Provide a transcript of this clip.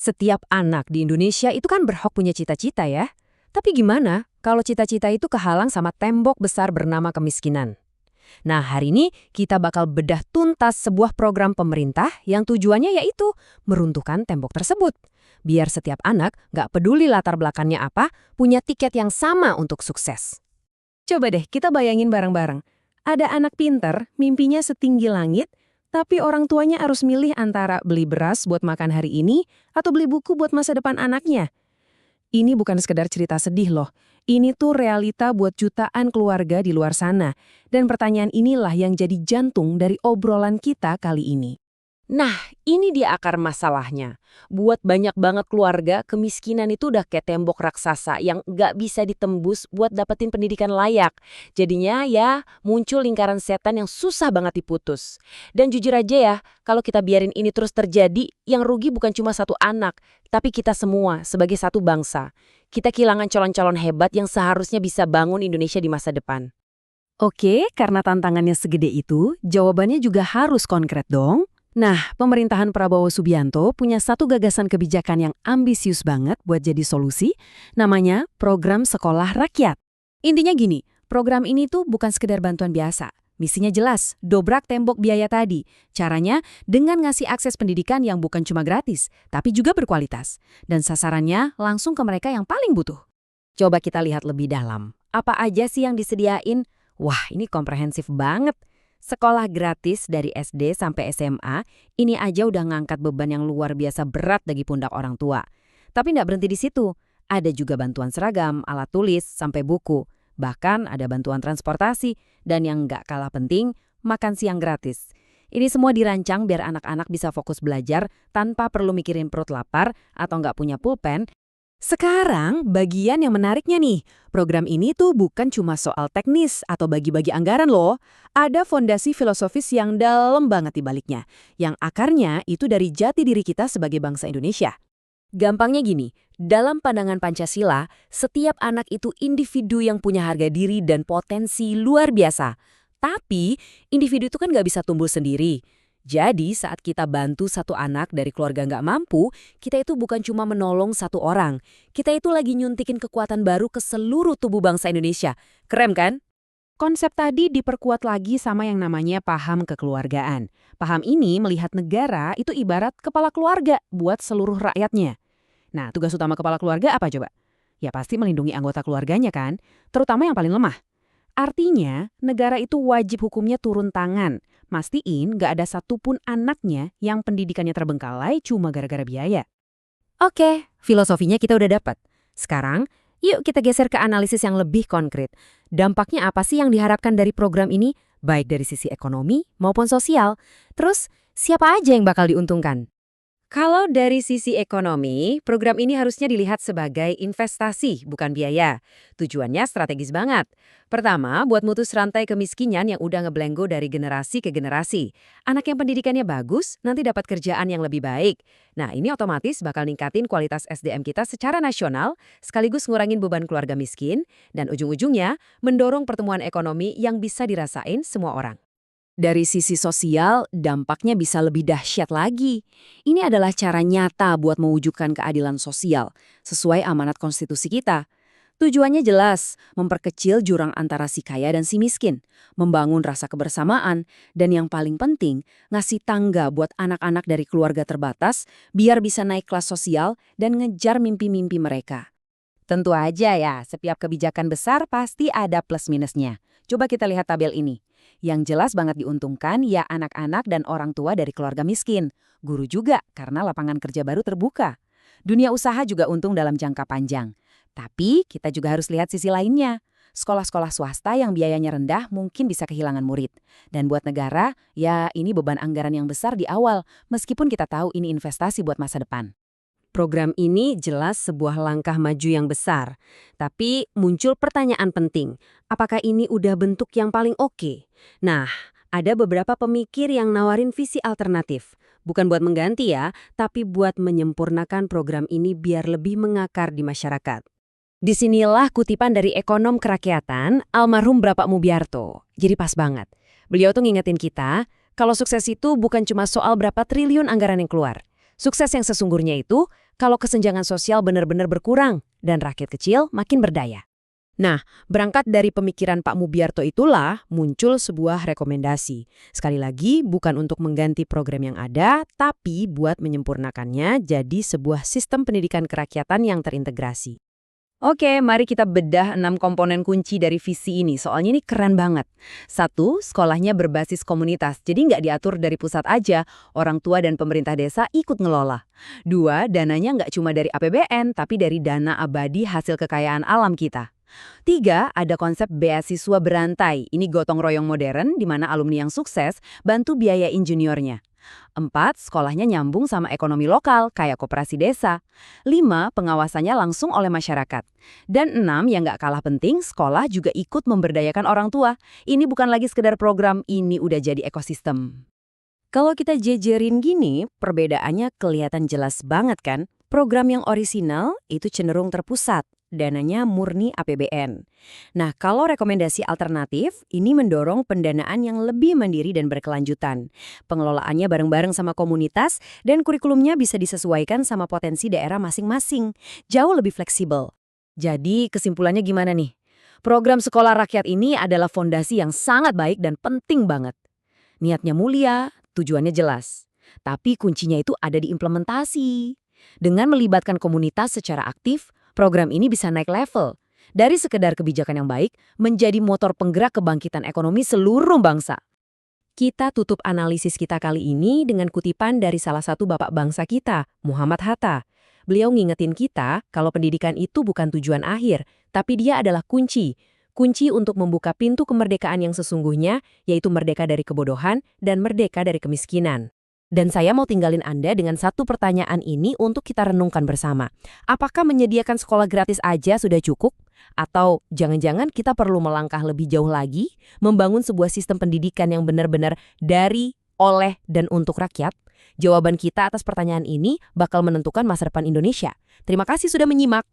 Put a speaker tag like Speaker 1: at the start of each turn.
Speaker 1: Setiap anak di Indonesia itu kan berhak punya cita-cita ya. Tapi gimana kalau cita-cita itu kehalang sama tembok besar bernama kemiskinan? Nah, hari ini kita bakal bedah tuntas sebuah program pemerintah yang tujuannya yaitu meruntuhkan tembok tersebut. Biar setiap anak, nggak peduli latar belakangnya apa, punya tiket yang sama untuk sukses.
Speaker 2: Coba deh kita bayangin bareng-bareng. Ada anak pinter, mimpinya setinggi langit, tapi orang tuanya harus milih antara beli beras buat makan hari ini atau beli buku buat masa depan anaknya. Ini bukan sekedar cerita sedih loh. Ini tuh realita buat jutaan keluarga di luar sana. Dan pertanyaan inilah yang jadi jantung dari obrolan kita kali ini.
Speaker 1: Nah, ini dia akar masalahnya. Buat banyak banget keluarga, kemiskinan itu udah kayak tembok raksasa yang nggak bisa ditembus buat dapetin pendidikan layak. Jadinya ya muncul lingkaran setan yang susah banget diputus. Dan jujur aja ya, kalau kita biarin ini terus terjadi, yang rugi bukan cuma satu anak, tapi kita semua sebagai satu bangsa. Kita kehilangan calon-calon hebat yang seharusnya bisa bangun Indonesia di masa depan.
Speaker 2: Oke, karena tantangannya segede itu, jawabannya juga harus konkret dong. Nah, pemerintahan Prabowo Subianto punya satu gagasan kebijakan yang ambisius banget buat jadi solusi, namanya Program Sekolah Rakyat. Intinya gini, program ini tuh bukan sekedar bantuan biasa. Misinya jelas, dobrak tembok biaya tadi. Caranya dengan ngasih akses pendidikan yang bukan cuma gratis, tapi juga berkualitas. Dan sasarannya langsung ke mereka yang paling butuh.
Speaker 1: Coba kita lihat lebih dalam. Apa aja sih yang disediain? Wah, ini komprehensif banget. Sekolah gratis dari SD sampai SMA, ini aja udah ngangkat beban yang luar biasa berat bagi pundak orang tua. Tapi nggak berhenti di situ. Ada juga bantuan seragam, alat tulis, sampai buku. Bahkan ada bantuan transportasi, dan yang nggak kalah penting, makan siang gratis. Ini semua dirancang biar anak-anak bisa fokus belajar tanpa perlu mikirin perut lapar atau nggak punya pulpen.
Speaker 2: Sekarang, bagian yang menariknya nih, program ini tuh bukan cuma soal teknis atau bagi-bagi anggaran loh. Ada fondasi filosofis yang dalam banget di baliknya, yang akarnya itu dari jati diri kita sebagai bangsa Indonesia.
Speaker 1: Gampangnya gini, dalam pandangan Pancasila, setiap anak itu individu yang punya harga diri dan potensi luar biasa. Tapi, individu itu kan nggak bisa tumbuh sendiri. Jadi saat kita bantu satu anak dari keluarga nggak mampu, kita itu bukan cuma menolong satu orang. Kita itu lagi nyuntikin kekuatan baru ke seluruh tubuh bangsa Indonesia. Keren kan?
Speaker 2: Konsep tadi diperkuat lagi sama yang namanya paham kekeluargaan. Paham ini melihat negara itu ibarat kepala keluarga buat seluruh rakyatnya. Nah, tugas utama kepala keluarga apa coba? Ya pasti melindungi anggota keluarganya kan, terutama yang paling lemah. Artinya, negara itu wajib hukumnya turun tangan. Mastiin nggak ada satupun anaknya yang pendidikannya terbengkalai cuma gara-gara biaya.
Speaker 1: Oke, filosofinya kita udah dapat. Sekarang, yuk kita geser ke analisis yang lebih konkret. Dampaknya apa sih yang diharapkan dari program ini, baik dari sisi ekonomi maupun sosial? Terus, siapa aja yang bakal diuntungkan? Kalau dari sisi ekonomi, program ini harusnya dilihat sebagai investasi, bukan biaya. Tujuannya strategis banget. Pertama, buat mutus rantai kemiskinan yang udah ngebelenggu dari generasi ke generasi. Anak yang pendidikannya bagus, nanti dapat kerjaan yang lebih baik. Nah, ini otomatis bakal ningkatin kualitas SDM kita secara nasional, sekaligus ngurangin beban keluarga miskin, dan ujung-ujungnya mendorong pertumbuhan ekonomi yang bisa dirasain semua orang.
Speaker 2: Dari sisi sosial, dampaknya bisa lebih dahsyat lagi. Ini adalah cara nyata buat mewujudkan keadilan sosial, sesuai amanat konstitusi kita. Tujuannya jelas, memperkecil jurang antara si kaya dan si miskin, membangun rasa kebersamaan, dan yang paling penting, ngasih tangga buat anak-anak dari keluarga terbatas biar bisa naik kelas sosial dan ngejar mimpi-mimpi mereka.
Speaker 1: Tentu aja ya, setiap kebijakan besar pasti ada plus minusnya. Coba kita lihat tabel ini. Yang jelas banget diuntungkan ya anak-anak dan orang tua dari keluarga miskin. Guru juga karena lapangan kerja baru terbuka. Dunia usaha juga untung dalam jangka panjang. Tapi kita juga harus lihat sisi lainnya. Sekolah-sekolah swasta yang biayanya rendah mungkin bisa kehilangan murid. Dan buat negara, ya ini beban anggaran yang besar di awal, meskipun kita tahu ini investasi buat masa depan. Program ini jelas sebuah langkah maju yang besar. Tapi muncul pertanyaan penting, apakah ini udah bentuk yang paling oke? Nah, ada beberapa pemikir yang nawarin visi alternatif. Bukan buat mengganti ya, tapi buat menyempurnakan program ini biar lebih mengakar di masyarakat. Disinilah kutipan dari ekonom kerakyatan, almarhum Bapak Mubyarto. Jadi pas banget. Beliau tuh ngingetin kita, kalau sukses itu bukan cuma soal berapa triliun anggaran yang keluar.
Speaker 2: Sukses yang sesungguhnya itu kalau kesenjangan sosial benar-benar berkurang dan rakyat kecil makin berdaya. Nah, berangkat dari pemikiran Pak Mubiarto itulah muncul sebuah rekomendasi. Sekali lagi, bukan untuk mengganti program yang ada, tapi buat menyempurnakannya jadi sebuah sistem pendidikan kerakyatan yang terintegrasi.
Speaker 1: Oke, mari kita bedah 6 komponen kunci dari visi ini. Soalnya ini keren banget. 1, sekolahnya berbasis komunitas. Jadi nggak diatur dari pusat aja. Orang tua dan pemerintah desa ikut ngelola. 2, dananya nggak cuma dari APBN, tapi dari dana abadi hasil kekayaan alam kita. 3, ada konsep beasiswa berantai. Ini gotong royong modern, di mana alumni yang sukses bantu biayain juniornya. 4, sekolahnya nyambung sama ekonomi lokal, kayak koperasi desa. 5, pengawasannya langsung oleh masyarakat. Dan 6, yang nggak kalah penting, sekolah juga ikut memberdayakan orang tua. Ini bukan lagi sekedar program, ini udah jadi ekosistem. Kalau kita jejerin gini, perbedaannya kelihatan jelas banget kan? Program yang orisinal itu cenderung terpusat. Dananya murni APBN. Nah, kalau rekomendasi alternatif, ini mendorong pendanaan yang lebih mandiri dan berkelanjutan. Pengelolaannya bareng-bareng sama komunitas, dan kurikulumnya bisa disesuaikan sama potensi daerah masing-masing. Jauh lebih fleksibel. Jadi, kesimpulannya gimana nih? Program sekolah rakyat ini adalah fondasi yang sangat baik dan penting banget. Niatnya mulia, tujuannya jelas. Tapi kuncinya itu ada di implementasi. Dengan melibatkan komunitas secara aktif, program ini bisa naik level. Dari sekedar kebijakan yang baik, menjadi motor penggerak kebangkitan ekonomi seluruh bangsa. Kita tutup analisis kita kali ini dengan kutipan dari salah satu bapak bangsa kita, Muhammad Hatta. Beliau ngingetin kita kalau pendidikan itu bukan tujuan akhir, tapi dia adalah kunci. Kunci untuk membuka pintu kemerdekaan yang sesungguhnya, yaitu merdeka dari kebodohan dan merdeka dari kemiskinan. Dan saya mau tinggalin Anda dengan satu pertanyaan ini untuk kita renungkan bersama. Apakah menyediakan sekolah gratis aja sudah cukup? Atau jangan-jangan kita perlu melangkah lebih jauh lagi, membangun sebuah sistem pendidikan yang benar-benar dari, oleh, dan untuk rakyat? Jawaban kita atas pertanyaan ini bakal menentukan masa depan Indonesia. Terima kasih sudah menyimak.